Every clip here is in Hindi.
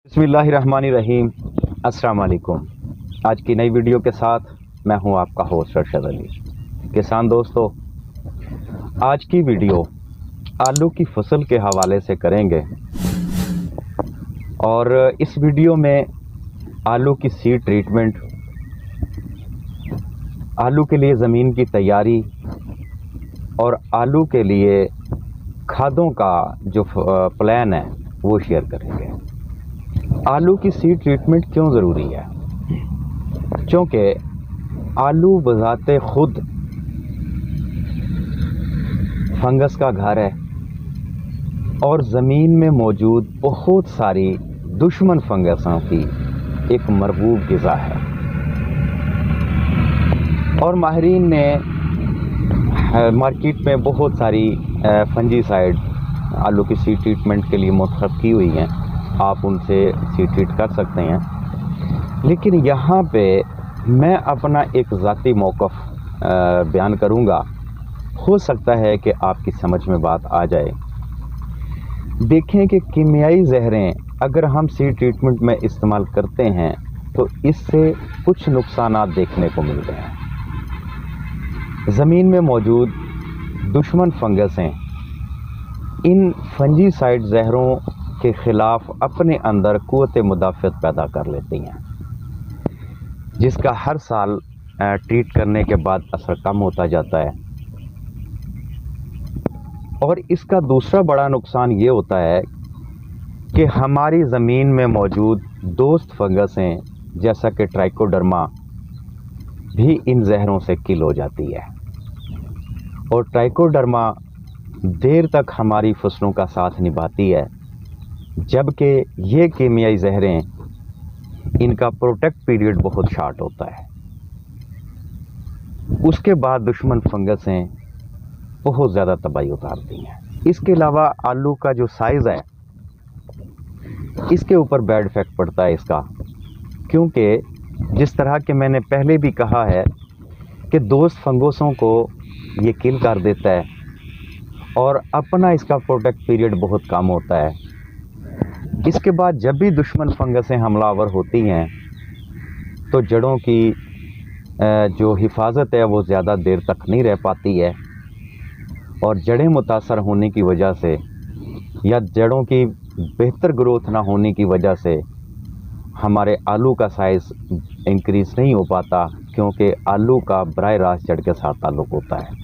बिस्मिल्लाहिर्रहमानिर्रहीम। अस्सलाम वालेकुम। आज की नई वीडियो के साथ मैं हूं आपका होस्ट अरशद अली। किसान दोस्तों, आज की वीडियो आलू की फसल के हवाले से करेंगे और इस वीडियो में आलू की सीड ट्रीटमेंट, आलू के लिए ज़मीन की तैयारी और आलू के लिए खादों का जो प्लान है वो शेयर करेंगे। आलू की सीड ट्रीटमेंट क्यों ज़रूरी है? क्योंकि आलू बज़ाते खुद फंगस का घर है और ज़मीन में मौजूद बहुत सारी दुश्मन फंगसों की एक मरगूब ग़िज़ा है। और माहिरीन ने मार्केट में बहुत सारी फंजीसाइड आलू की सीड ट्रीटमेंट के लिए मुंतखब की हुई हैं। आप उनसे सीड ट्रीट कर सकते हैं, लेकिन यहाँ पे मैं अपना एक ज़ाती मौक़िफ़ बयान करूँगा। हो सकता है कि आपकी समझ में बात आ जाए। देखें कि कीमियाई ज़हरें अगर हम सीड ट्रीटमेंट में इस्तेमाल करते हैं तो इससे कुछ नुकसानात देखने को मिलते हैं। ज़मीन में मौजूद दुश्मन फंगसें इन फंजीसाइड ज़हरों के ख़िलाफ़ अपने अंदर क़ुव्वत मुदाफ़अत पैदा कर लेती हैं, जिसका हर साल ट्रीट करने के बाद असर कम होता जाता है। और इसका दूसरा बड़ा नुकसान ये होता है कि हमारी ज़मीन में मौजूद दोस्त फंगसें जैसा कि ट्राइकोडर्मा भी इन जहरों से किल हो जाती है। और ट्राइकोडर्मा देर तक हमारी फसलों का साथ निभाती है, जबकि ये कीमियाई जहरें, इनका प्रोटेक्ट पीरियड बहुत शार्ट होता है। उसके बाद दुश्मन फंगसें बहुत ज़्यादा तबाही उतारती हैं। इसके अलावा आलू का जो साइज़ है, इसके ऊपर बैड इफ़ेक्ट पड़ता है इसका, क्योंकि जिस तरह के मैंने पहले भी कहा है कि दोस्त फंगसों को ये किल कर देता है और अपना इसका प्रोटेक्ट पीरियड बहुत कम होता है। इसके बाद जब भी दुश्मन फंगसें हमलावर होती हैं तो जड़ों की जो हिफाजत है वो ज़्यादा देर तक नहीं रह पाती है और जड़ें मुतासर होने की वजह से या जड़ों की बेहतर ग्रोथ ना होने की वजह से हमारे आलू का साइज़ इंक्रीज़ नहीं हो पाता, क्योंकि आलू का बराह रास्त जड़ के साथ ताल्लुक़ होता है।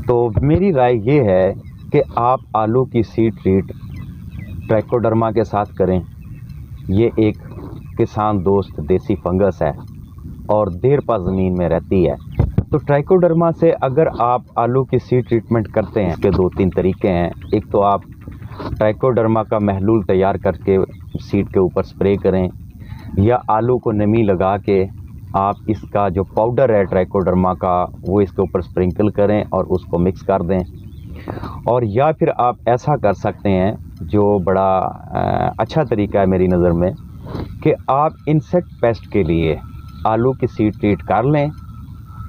तो मेरी राय ये है कि आप आलू की सीड ट्रीट ट्राइकोडर्मा के साथ करें। ये एक किसान दोस्त देसी फंगस है और देर पा ज़मीन में रहती है। तो ट्राइकोडर्मा से अगर आप आलू की सीड ट्रीटमेंट करते हैं, इसके 2-3 तरीके हैं। एक तो आप ट्राइकोडर्मा का महलूल तैयार करके सीड के ऊपर स्प्रे करें, या आलू को नमी लगा के आप इसका जो पाउडर है ट्राइकोडर्मा का वो इसके ऊपर स्प्रिंकल करें और उसको मिक्स कर दें। और या फिर आप ऐसा कर सकते हैं, जो बड़ा अच्छा तरीका है मेरी नज़र में, कि आप इंसेक्ट पेस्ट के लिए आलू की सीड ट्रीट कर लें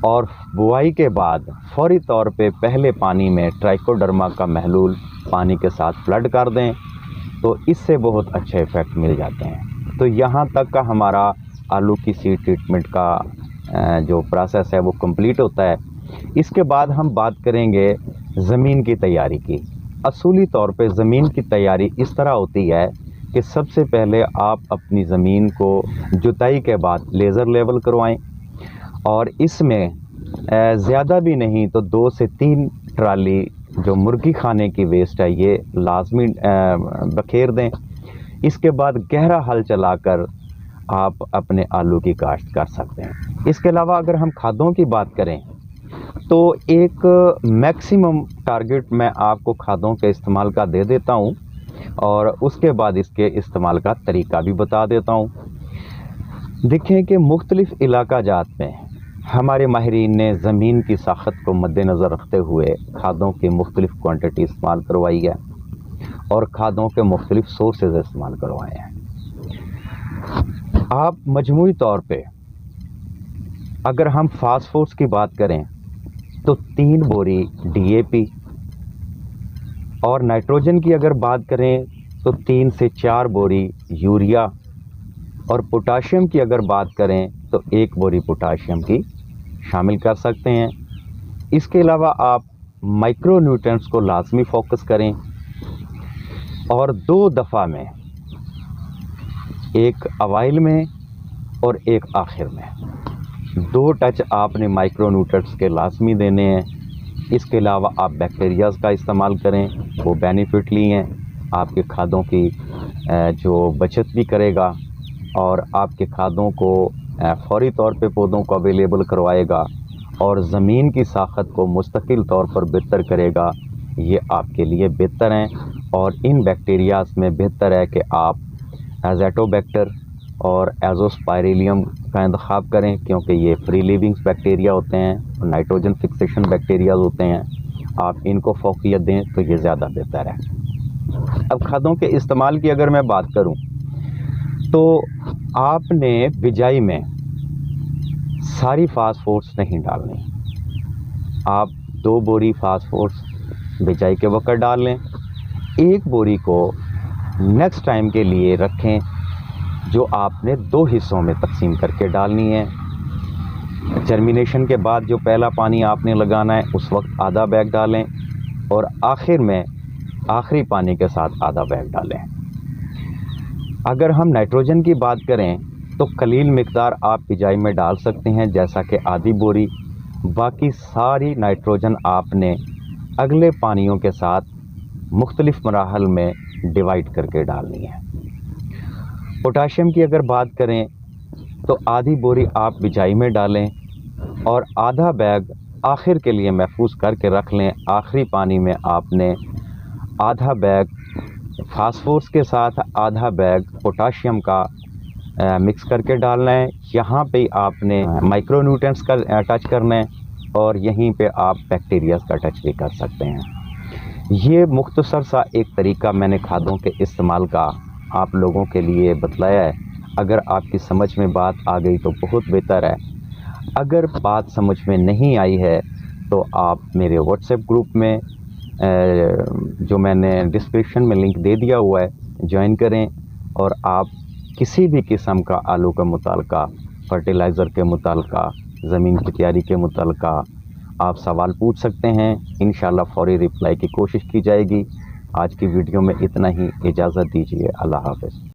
और बुआई के बाद फौरी तौर पे पहले पानी में ट्राइकोडर्मा का महलूल पानी के साथ फ्लड कर दें, तो इससे बहुत अच्छे इफ़ेक्ट मिल जाते हैं। तो यहाँ तक का हमारा आलू की सीड ट्रीटमेंट का जो प्रोसेस है वो कंप्लीट होता है। इसके बाद हम बात करेंगे ज़मीन की तैयारी की। असूली तौर पे ज़मीन की तैयारी इस तरह होती है कि सबसे पहले आप अपनी ज़मीन को जुताई के बाद लेज़र लेवल करवाएं और इसमें ज़्यादा भी नहीं तो 2 से 3 ट्राली जो मुर्गी खाने की वेस्ट है ये लाजमी बखेर दें। इसके बाद गहरा हल चलाकर आप अपने आलू की काश्त कर सकते हैं। इसके अलावा अगर हम खादों की बात करें तो एक मैक्सिमम टारगेट मैं आपको खादों के इस्तेमाल का दे देता हूं और उसके बाद इसके इस्तेमाल का तरीका भी बता देता हूं। देखें कि मुख्तलिफ़ इलाका जात में हमारे माहिरीन ने ज़मीन की साख़त को मद्देनज़र रखते हुए खादों की मुख्तलिफ़ क्वांटिटी इस्तेमाल करवाई है और खादों के मुख्तलिफ़ सोर्सेज इस्तेमाल करवाए हैं। आप मजमूई तौर पे अगर हम फास्फोरस की बात करें तो 3 बोरी DAP और नाइट्रोजन की अगर बात करें तो 3 से 4 बोरी यूरिया, और पोटाशियम की अगर बात करें तो 1 बोरी पोटाशियम की शामिल कर सकते हैं। इसके अलावा आप माइक्रो न्यूट्रिएंट्स को लाजमी फोकस करें और 2 दफ़ा में, एक अवाइल में और एक आखिर में, 2 टच आपने माइक्रो न्यूट्रिएंट्स के लाजमी देने हैं। इसके अलावा आप बैक्टीरियाज का इस्तेमाल करें, वो बेनिफिटली हैं, आपके खादों की जो बचत भी करेगा और आपके खादों को फौरी तौर पे पौधों को अवेलेबल करवाएगा और ज़मीन की साखत को मुस्तकिल तौर पर बेहतर करेगा। ये आपके लिए बेहतर हैं और इन बैक्टीरियाज में बेहतर है कि आप एज़ोटोबैक्टर और एज़ोस्पाइरिलियम का इंतखाब करें, क्योंकि ये फ्री लिविंग्स बैक्टीरिया होते हैं और नाइट्रोजन फिक्सेशन बैक्टीरिया होते हैं। आप इनको फौकियत दें तो ये ज़्यादा बेहतर है। अब खादों के इस्तेमाल की अगर मैं बात करूं तो आपने बिजाई में सारी फास्फोर्स नहीं डालनी। आप 2 बोरी फास्फोर्स बिजाई के वक्त डाल लें, 1 बोरी को नेक्स्ट टाइम के लिए रखें, जो आपने 2 हिस्सों में तकसीम करके डालनी है। जर्मिनेशन के बाद जो पहला पानी आपने लगाना है उस वक्त आधा बैग डालें और आखिर में आखिरी पानी के साथ आधा बैग डालें। अगर हम नाइट्रोजन की बात करें तो कलील मिकदार आप बिजाई में डाल सकते हैं, जैसा कि आधी बोरी। बाकी सारी नाइट्रोजन आपने अगले पानियों के साथ मुख्तलिफ मराहल में डिवाइड करके डालनी है। पोटाशियम की अगर बात करें तो आधी बोरी आप बिजाई में डालें और आधा बैग आखिर के लिए महफूज करके रख लें। आखिरी पानी में आपने आधा बैग फास्फोरस के साथ आधा बैग पोटाशियम का मिक्स करके डालना है। यहाँ पे आपने माइक्रो न्यूट्रिएंट्स का टच करना है और यहीं पे आप बैक्टीरियाज का टच भी कर सकते हैं। ये मुख्तसर सा एक तरीका मैंने खादों के इस्तेमाल का आप लोगों के लिए बतलाया है। अगर आपकी समझ में बात आ गई तो बहुत बेहतर है। अगर बात समझ में नहीं आई है तो आप मेरे व्हाट्सएप ग्रुप में जो मैंने डिस्क्रिप्शन में लिंक दे दिया हुआ है, ज्वाइन करें और आप किसी भी किस्म का आलू का मुताल्लिका, फर्टिलाइज़र के मुताल्लिका, ज़मीन की तैयारी के मुताल्लिका आप सवाल पूछ सकते हैं। इंशाल्लाह फौरी रिप्लाई की कोशिश की जाएगी। आज की वीडियो में इतना ही, इजाज़त दीजिए। अल्लाह हाफ़िज़।